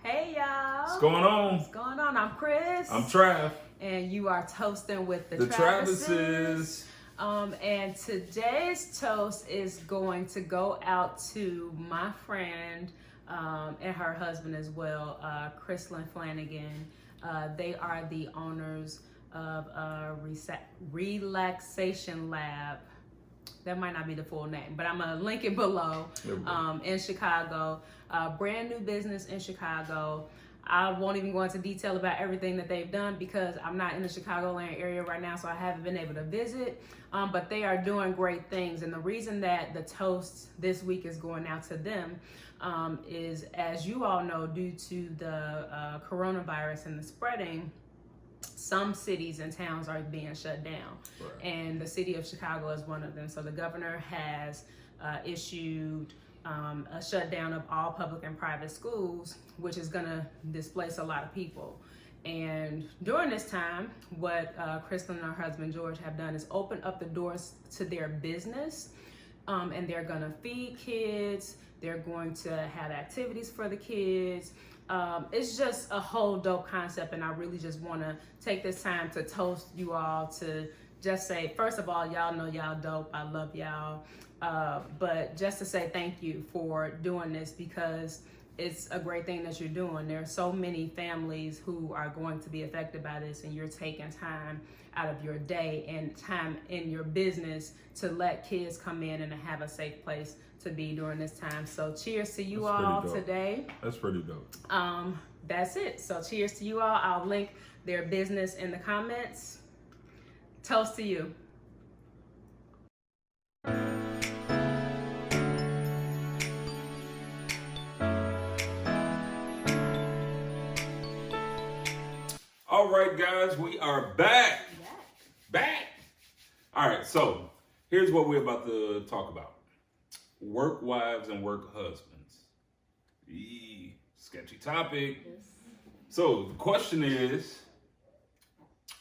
Hey y'all. What's going on? What's going on? I'm Chris. I'm Trav. And you are toasting with the Travises. And today's toast is going to go out to my friend and her husband as well, Chrislin and Flanagan. They are the owners of a relaxation lab. That might not be the full name, but I'm gonna link it below. In Chicago, brand new business in Chicago. I won't even go into detail about everything that they've done because I'm not in the Chicagoland area right now, so I haven't been able to visit. But they are doing great things, and the reason that the toast this week is going out to them is, as you all know, due to the coronavirus and the spreading, some cities and towns are being shut down, right. And the city of Chicago is one of them. So the governor has issued a shutdown of all public and private schools, which is going to displace a lot of people. And during this time, what Chrislin and her husband George have done is open up the doors to their business, and they're going to feed kids. They're going to have activities for the kids. It's just a whole dope concept, and I really just want to take this time to toast you all, to just say, first of all, y'all know y'all dope. I love y'all. But just to say thank you for doing this, because it's a great thing that you're doing. There are so many families who are going to be affected by this, and you're taking time out of your day and time in your business to let kids come in and have a safe place to be during this time. So cheers to you all today. That's pretty dope. That's it. So cheers to you all. I'll link their business in the comments. Toast to you. All right, guys, we are back. Back. All right, so here's what we're about to talk about. Work wives and work husbands. Sketchy topic. Yes. So the question is,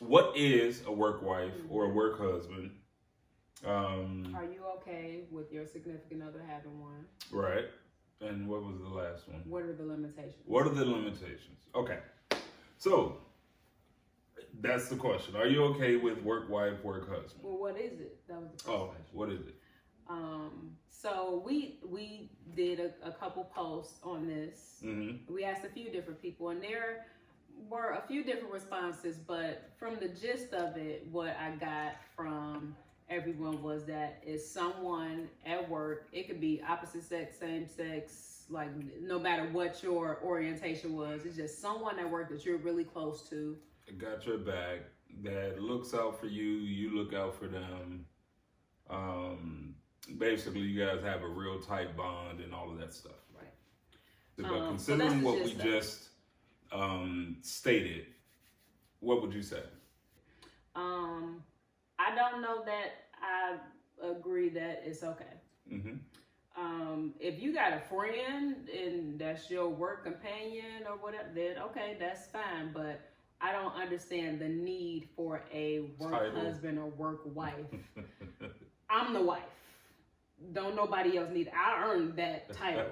what is a work wife or a work husband? Are you okay with your significant other having one? Right. And what was the last one? What are the limitations? What are the limitations? Okay. So that's the question. Are you okay with work wife, work husband? Well, what is it? That was the first question. What is it? So we did a couple posts on this. Mm-hmm. We asked a few different people, and there were a few different responses, but from the gist of it, what I got from everyone was that it's someone at work. It could be opposite sex, same sex, like no matter what your orientation was. It's just someone at work that you're really close to. Got your back, that looks out for you, you look out for them. Basically, you guys have a real tight bond and all of that stuff. Right. But considering what we just stated, what would you say? I don't know that I agree that it's okay. Mm-hmm. If you got a friend and that's your work companion or whatever, then okay, that's fine. But I don't understand the need for a work husband or work wife. I'm the wife. Don't nobody else need it. I earned that title.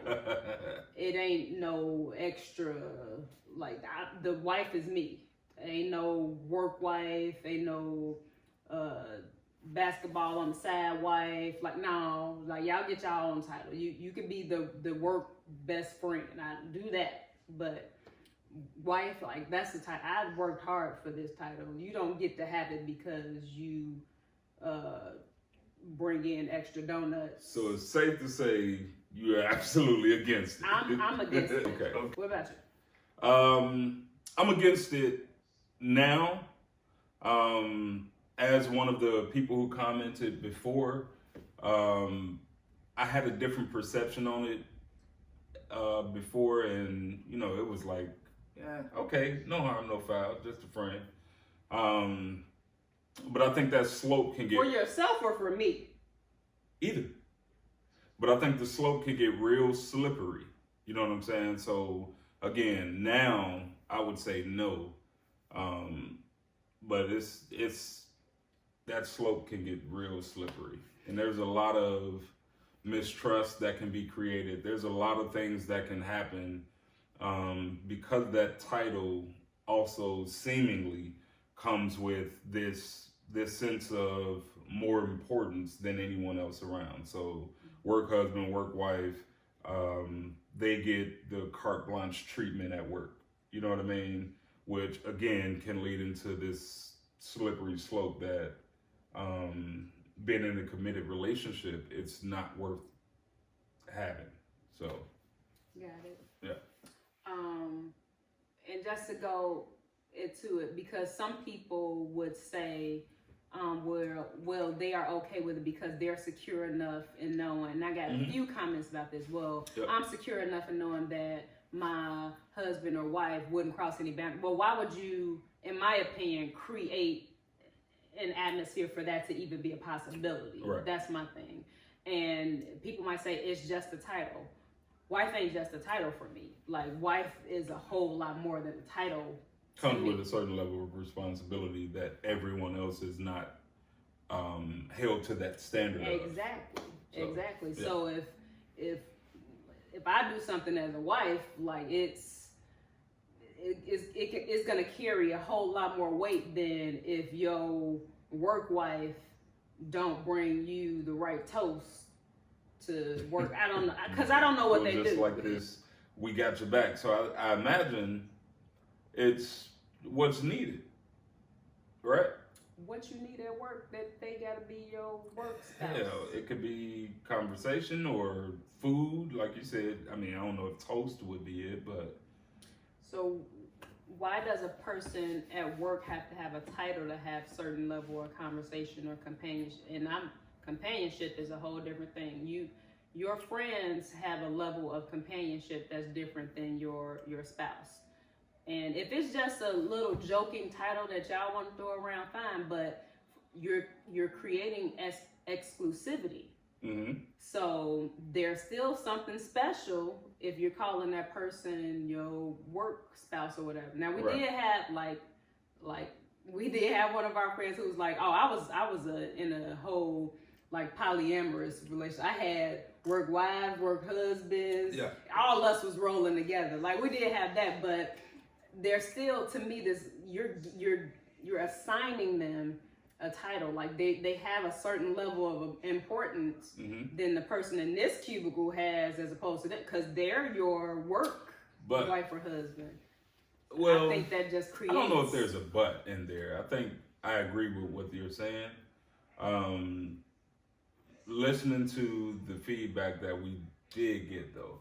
It ain't no extra, like, the wife is me. Ain't no work wife, ain't no basketball on the side wife. Like, no, like, y'all get y'all own title. You can be the work best friend. I do that, but wife, like, that's the title. I worked hard for this title. You don't get to have it because you bring in extra donuts. So it's safe to say you are absolutely against it. I'm against it. Okay. What about you? I'm against it now. As one of the people who commented before, I had a different perception on it before, and it was like, yeah, okay, no harm, no foul, just a friend. But I think that slope can get... For yourself or for me? Either. But I think the slope can get real slippery. You know what I'm saying? So, again, now I would say no. But it's that slope can get real slippery. And there's a lot of mistrust that can be created. There's a lot of things that can happen because that title also seemingly comes with this sense of more importance than anyone else around. So work husband, work wife, they get the carte blanche treatment at work. You know what I mean? Which again can lead into this slippery slope that being in a committed relationship, it's not worth having. So got it. Yeah. And just to go into it, because some people would say, well, they are okay with it because they're secure enough in knowing. And I got a few comments about this. Well, Yep. I'm secure enough in knowing that my husband or wife wouldn't cross any boundaries. Well, why would you, in my opinion, create an atmosphere for that to even be a possibility? Right. That's my thing. And people might say it's just a title. Wife ain't just a title for me. Like, wife is a whole lot more than a title. Comes with a certain level of responsibility that everyone else is not held to that standard Exactly. of. Exactly. Yeah. So if I do something as a wife, like it's gonna carry a whole lot more weight than if your work wife don't bring you the right toast to work. I don't know, because I don't know what they just do. Like this, we got your back. So I imagine it's what's needed, right? What you need at work, that they gotta be your work spouse. Hell, it could be conversation or food, like you said. I mean, I don't know if toast would be it, but So why does a person at work have to have a title to have certain level of conversation or companionship? And companionship is a whole different thing. Your friends have a level of companionship that's different than your spouse. And if it's just a little joking title that y'all want to throw around, fine. But you're creating exclusivity. Mm-hmm. So there's still something special if you're calling that person your work spouse or whatever. Now we did have like we did have one of our friends who was like, oh, I was in a whole like polyamorous relationship. I had work wives, work husbands. Yeah. All us was rolling together. Like we did have that, but there's still, to me, this you're assigning them a title. Like they have a certain level of importance than the person in this cubicle has, as opposed to that, because they're your work wife or husband. Well, I think that just creates. I don't know if there's a but in there. I think I agree with what you're saying. Listening to the feedback that we did get, though,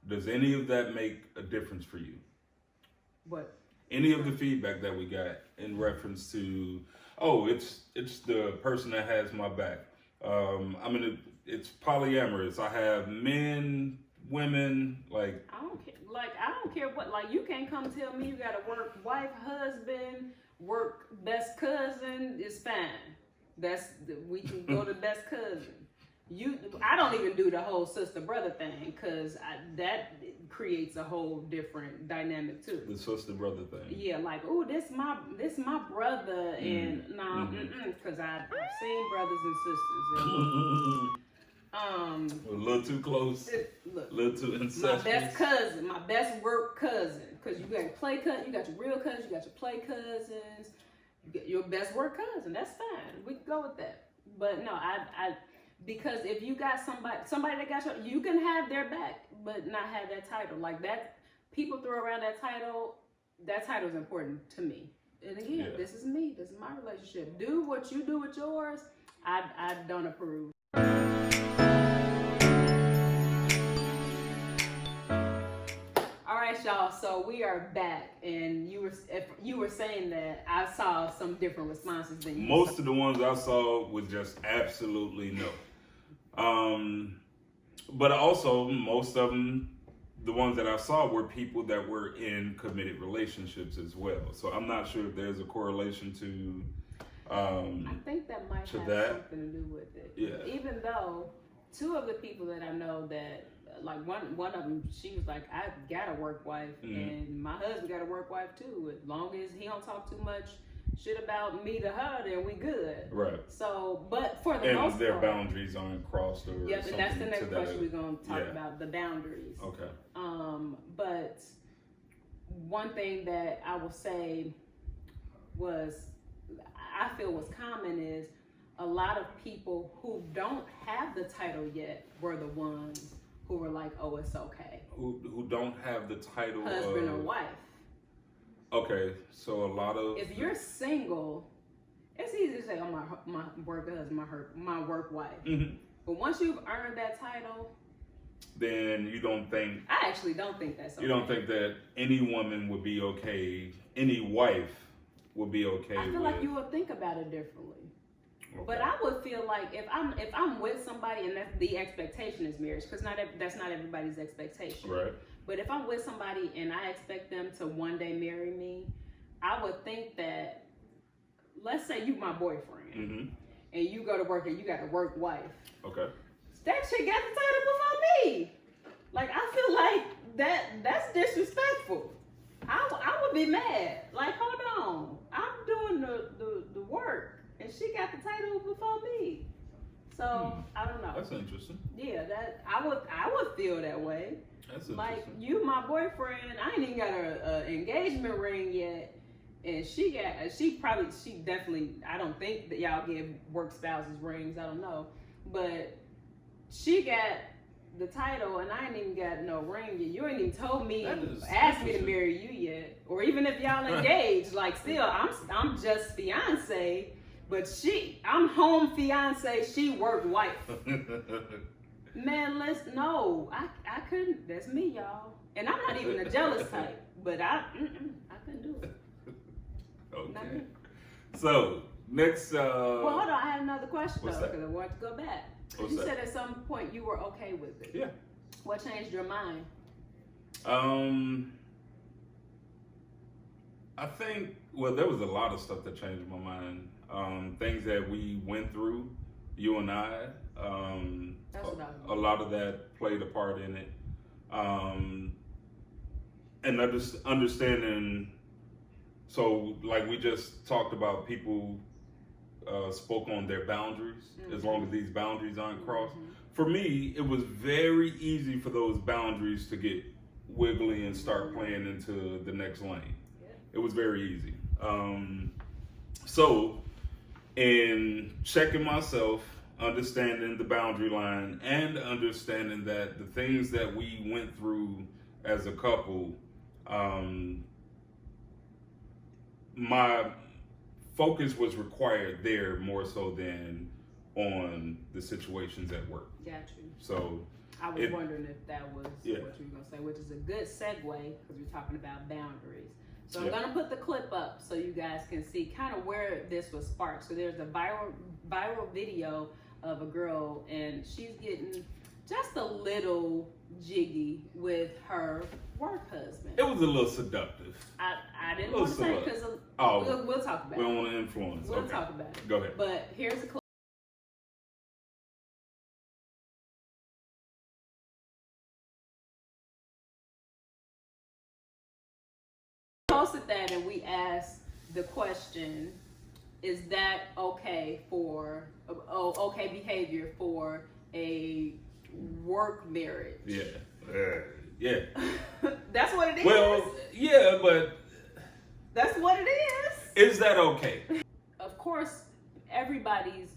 does any of that make a difference for you? What? Any of the feedback that we got in reference to, oh, it's the person that has my back. It's polyamorous. I have men, women, like. I don't care what. Like, you can't come tell me you got a work wife, husband, work best cousin. It's fine. We can go to best cousin. I don't even do the whole sister brother thing, because that creates a whole different dynamic too. The sister brother thing. Yeah, like, oh, this my brother, and because I've seen brothers and sisters. And, a little too close. A little too incestuous. My best cousin, my best work cousin, because you got play cousin, you got your real cousins, you got your play cousins, you get your best work cousin. That's fine. We can go with that. But no, I because if you got somebody that got you can have their back, but not have that title. Like that, people throw around that title. That title is important to me. And again, This is me. This is my relationship. Do what you do with yours. I don't approve. All right, y'all. So we are back, and you were saying that I saw some different responses than you. Most of the ones I saw was just absolutely no. But also most of them, the ones that I saw, were people that were in committed relationships as well. So I'm not sure if there's a correlation to. I think that might have something to do with it. Yeah. Even though two of the people that I know that, like one of them, she was like, I got a work wife, and my husband got a work wife too. As long as he don't talk too much shit about me to her, then we good. Right. So, but for the most part, their boundaries aren't crossed or yeah, but that's the next question we're gonna talk about, the boundaries. Okay. But one thing that I will say I feel was common is a lot of people who don't have the title yet were the ones who were like, oh, it's okay. Who don't have the title husband or wife. Okay, so a lot of... If you're single, it's easy to say, oh, my work husband, my work wife. Mm-hmm. But once you've earned that title... Then you don't think... I actually don't think that's okay. You don't think that any woman would be okay, any wife would be okay I feel like you would think about it differently. Okay. But I would feel like if I'm with somebody and that's the expectation is marriage, because that's not everybody's expectation. Right. But if I'm with somebody and I expect them to one day marry me, I would think that, let's say you my boyfriend, mm-hmm. and you go to work and you got a work wife. Okay. That chick got the title before me. Like, I feel like that's disrespectful. I would be mad. Like, hold on, I'm doing the work, and she got the title before me. So I don't know. That's interesting. Yeah, that I would feel that way. That's like you, my boyfriend. I ain't even got a engagement ring yet, and she definitely. I don't think that y'all give work spouses rings. I don't know, but she got the title, and I ain't even got no ring yet. You ain't even told me, asked me to marry you yet, or even if y'all engaged. Like, still, I'm just fiance, but I'm home fiance. She work wife. Man, I couldn't. That's me, y'all, and I'm not even a jealous type. But I couldn't do it. Okay. So next. Well, hold on. I had another question though, because I want to go back. You said at some point you were okay with it. Yeah. What changed your mind? I think, well, there was a lot of stuff that changed my mind. Things that we went through, you and I. A lot of that played a part in it. And understanding, so like we just talked about, people spoke on their boundaries, mm-hmm. as long as these boundaries aren't crossed. Mm-hmm. For me, it was very easy for those boundaries to get wiggly and start playing into the next lane. Yeah. It was very easy. So in checking myself, understanding the boundary line, and understanding that the things that we went through as a couple, my focus was required there more so than on the situations at work. Got you. So I was wondering if that was what you were going to say, which is a good segue because we're talking about boundaries. So I'm going to put the clip up so you guys can see kind of where this was sparked. So there's a viral video of a girl, and she's getting just a little jiggy with her work husband. It was a little seductive. I didn't want to say it because we'll talk about it. We don't want to influence. We'll talk about it. Go ahead. But here's a clip. We posted that and we asked the question, is that okay behavior for a work marriage? Yeah. Yeah. That's what it is. Well, yeah, but that's what it is. Is that okay? Of course, everybody's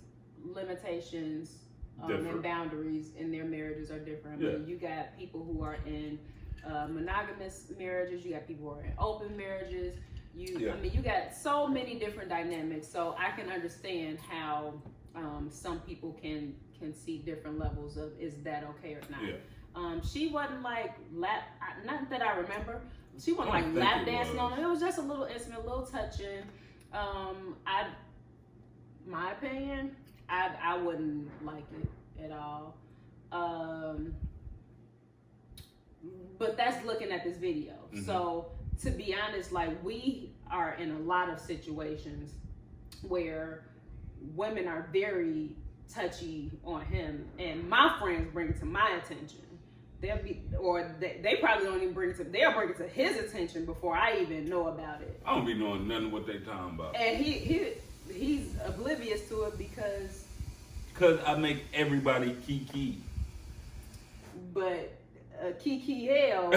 limitations and boundaries in their marriages are different. I mean, you got people who are in monogamous marriages. You got people who are in open marriages. I mean, you got so many different dynamics. So I can understand how some people can see different levels of, is that okay or not? Yeah. She wasn't like not that I remember. She wasn't like lap dancing on it. It was just a little intimate, a little touching. My opinion, I wouldn't like it at all. But that's looking at this video. Mm-hmm. So to be honest, like, we are in a lot of situations where women are very touchy on him, and my friends bring it to my attention. They probably don't even bring it to. They'll bring it to his attention before I even know about it. I don't be knowing nothing what they talking about. And he's oblivious to it because I make everybody kiki. But kiki hell.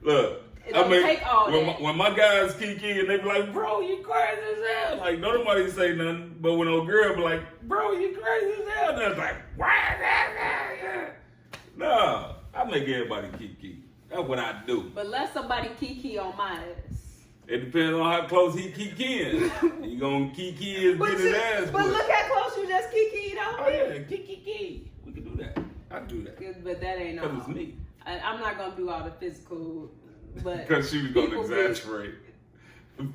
Look, take all that. When my guys kiki and they be like, bro, you crazy as hell. Like, nobody say nothing. But when old girl be like, bro, you crazy as hell. And it's like, why is that? No, I make everybody kiki. That's what I do. But let somebody kiki on my ass. It depends on how close he kikiing. You gonna kiki his get his ass. But look how close you just kikied on me. Oh yeah, kiki. We can do that. I do that. But that ain't all. Because it's me. I'm not gonna do all the physical, but because she was gonna exaggerate.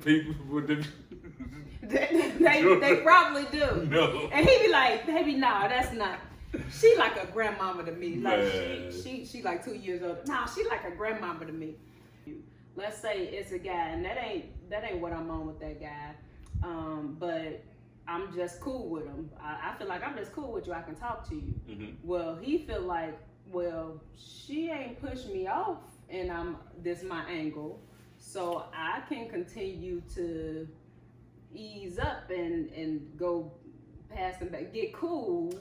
People with the they probably do. No. And he be like, baby, nah, that's not. She like a grandmama to me. Like she like 2 years old. Nah, she like a grandmama to me. Let's say it's a guy, and that ain't what I'm on with that guy. But I'm just cool with him. I feel like I'm just cool with you. I can talk to you. Mm-hmm. Well, he feel like, well, she ain't pushed me off, and this my angle, so I can continue to ease up and go past and back, get cool,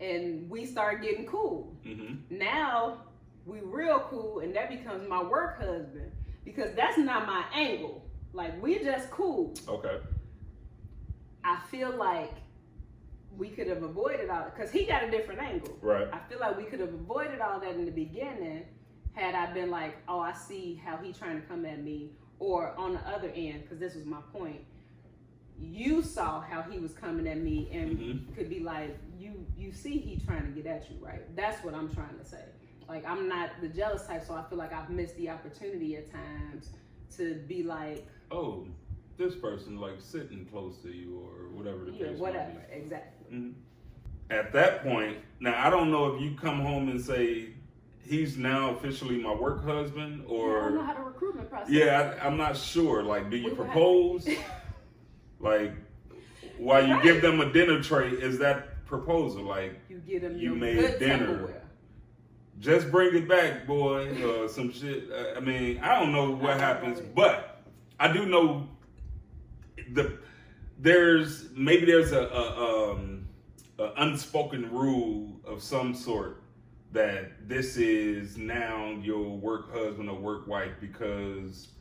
and we start getting cool. Mm-hmm. Now we real cool, and that becomes my work husband because that's not my angle. Like, we just cool. Okay. I feel like we could have avoided all that because he got a different angle. Right. I feel like we could have avoided all that in the beginning had I been like, oh, I see how he trying to come at me. Or on the other end, because this was my point, you saw how he was coming at me and mm-hmm. could be like, you see he trying to get at you, right? That's what I'm trying to say. Like, I'm not the jealous type, so I feel like I've missed the opportunity at times to be like, oh, this person like sitting close to you or whatever the case whatever, might be. exactly. Mm-hmm. At that point, now I don't know if you come home and say he's now officially my work husband or I don't know how the recruitment process. Yeah, I'm not sure. Like, do you propose? Like, while you give them a dinner tray, is that proposal? Like, you get them you your made good dinner. Tupperware. Just bring it back, boy, or some shit. I mean, I don't know what happens, but I do know there's a unspoken rule of some sort that this is now your work husband or work wife because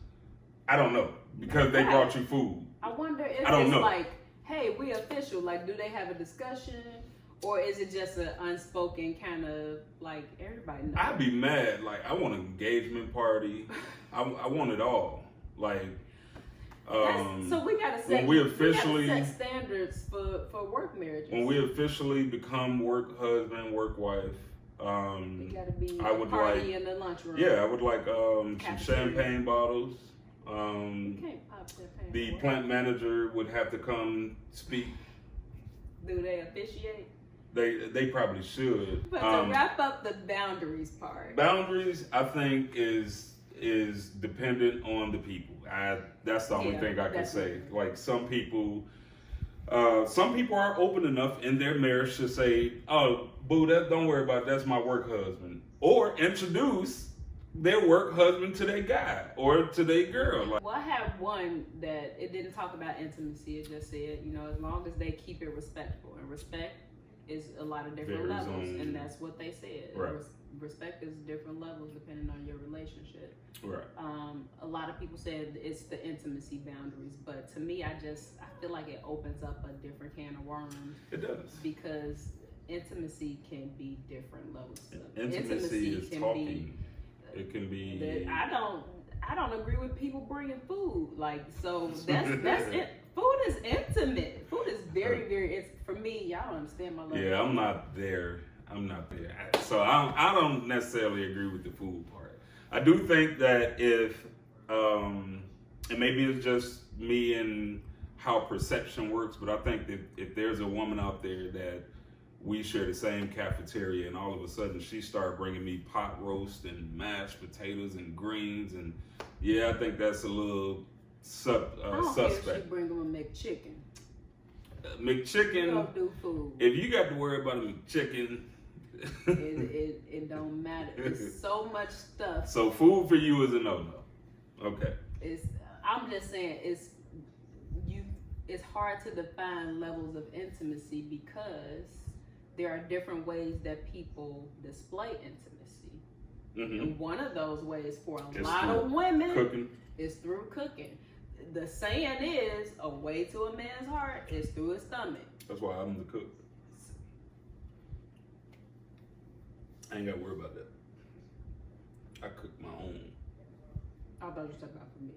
I don't know, because they brought you food. I wonder if it's like, hey, we official. Like, do they have a discussion? Or is it just an unspoken kind of like everybody knows? I'd be mad. Like, I want an engagement party. I want it all. Like, so we gotta set standards for work marriages. When we officially become work husband, work wife, gotta be I would party in the lunchroom. Yeah, I would like some champagne bottles. You can't pop champagne. The plant manager would have to come speak. Do they officiate? They probably should. But to wrap up the boundaries part. Boundaries, I think, is dependent on the people. That's the only thing I can say. Like, some people are open enough in their marriage to say, "Oh, boo, don't worry about it. That's my work husband," or introduce their work husband to their guy or to their girl. Like, well, I have one that it didn't talk about intimacy. It just said, as long as they keep it respectful, and respect is a lot of different levels, and that's what they said. Right. Respect is different levels depending on your relationship. Right. A lot of people said it's the intimacy boundaries, but to me, I feel like it opens up a different can of worms. It does. Because intimacy can be different levels. Intimacy is talking. It can be. I don't agree with people bringing food. Like, so that's it. Food is intimate. Food is very, very. For me, y'all don't understand my love. Yeah, I'm not there. So I don't necessarily agree with the food part. I do think that if, and maybe it's just me and how perception works, but I think that if there's a woman out there that we share the same cafeteria and all of a sudden she started bringing me pot roast and mashed potatoes and greens, and yeah, I think that's a little suspect. I don't care if she bring them a McChicken. McChicken. Don't do food. If you got to worry about a McChicken, it don't matter. It's so much stuff. So food for you is a no-no. Okay. I'm just saying it's hard to define levels of intimacy because there are different ways that people display intimacy. And one of those ways for a lot of women is through cooking. The saying is, a way to a man's heart is through his stomach. That's why I'm the cook. I ain't got to worry about that. I cook my own. I thought you were talking about for me.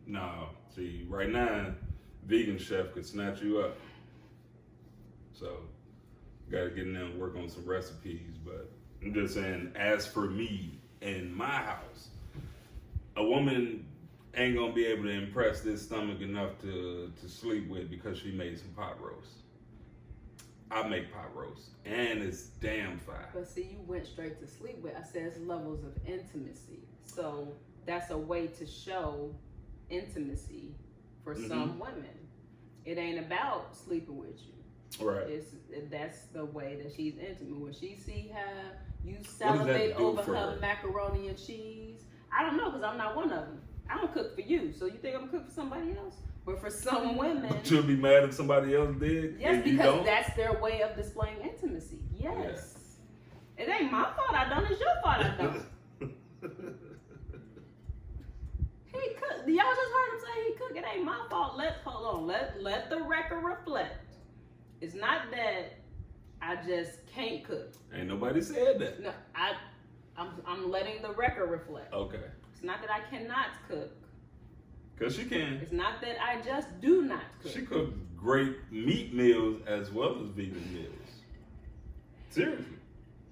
No. See, right now, vegan chef could snatch you up. So, got to get in there and work on some recipes. But I'm just saying, as for me in my house, a woman ain't gonna be able to impress this stomach enough to sleep with because she made some pot roast. I make pot roast, and it's damn fire. But see, you went straight to sleep with. I said it's levels of intimacy. So that's a way to show intimacy for some women. It ain't about sleeping with you. Right. That's the way that she's intimate. When she see how you salivate over her macaroni and cheese, I don't know, because I'm not one of them. I don't cook for you, so you think I'm gonna cook for somebody else? But for some women, but you'll be mad if somebody else did. Yes, because that's their way of displaying intimacy. Yes, it ain't my fault I don't. It's your fault I don't. He cooked. Y'all just heard him say he cooked. It ain't my fault. Let the record reflect. It's not that I just can't cook. Ain't nobody said that. No, I'm letting the record reflect. Okay. It's not that I cannot cook. Because she can. It's not that I just do not cook. She cooks great meat meals as well as vegan meals. Seriously.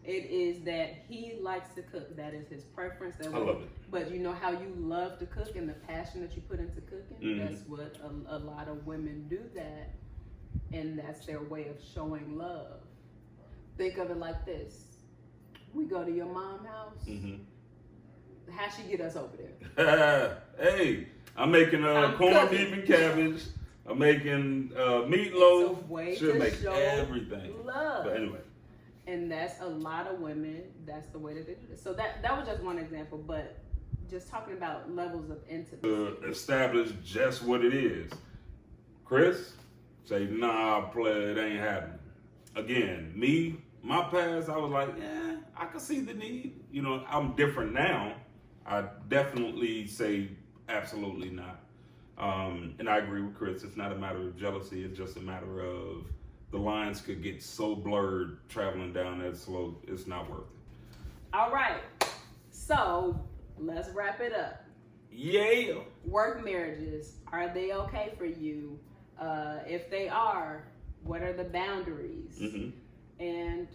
It is that he likes to cook. That is his preference. I love it. But you know how you love to cook and the passion that you put into cooking? That's what a lot of women do that. And that's their way of showing love. Think of it like this. We go to your mom's house. How'd she get us over there? Hey, I'm making corned beef and cabbage. I'm making meatloaf. She'll make everything. Love. But anyway. And that's a lot of women. That's the way that they do this. So that was just one example, but just talking about levels of intimacy. Establish just what it is. Chris, say, nah, play, it ain't happening. Again, my past, I was like, yeah, I can see the need. You know, I'm different now. I definitely say absolutely not. And I agree with Chris. It's not a matter of jealousy. It's just a matter of the lines could get so blurred traveling down that slope. It's not worth it. All right. So let's wrap it up. Yeah. Work marriages, are they okay for you? If they are, what are the boundaries? And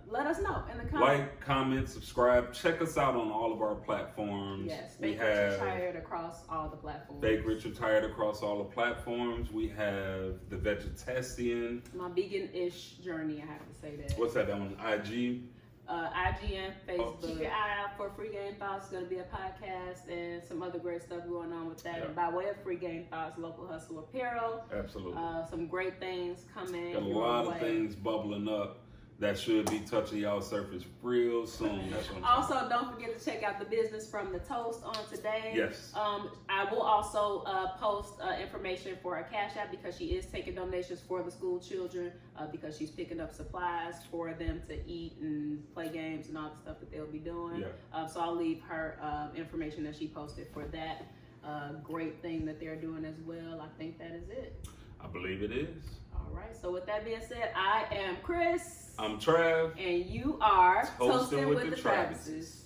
let us know in the comments. Like, comment, subscribe. Check us out on all of our platforms. Yes, Bake Rich and Tired across all the platforms. Bake Rich and Tired across all the platforms. We have The Vegetarian. My vegan-ish journey, I have to say that. What's that on IG? IG and Facebook. Keep your eye out for Free Game Thoughts. It's going to be a podcast and some other great stuff going on with that. Yeah. And by way of Free Game Thoughts, Local Hustle Apparel. Absolutely. Some great things coming. Got a lot of things bubbling up that should be touching y'all surface real soon. That's what I'm Also, don't forget to check out the business from the toast on today. Yes. I will also post information for a Cash App because she is taking donations for the school children because she's picking up supplies for them to eat and play games and all the stuff that they'll be doing. Yeah. So I'll leave her information that she posted for that great thing that they're doing as well. I think that is it. I believe it is. All right. So with that being said, I am Chris. I'm Trav. And you are Toasting with the Travises.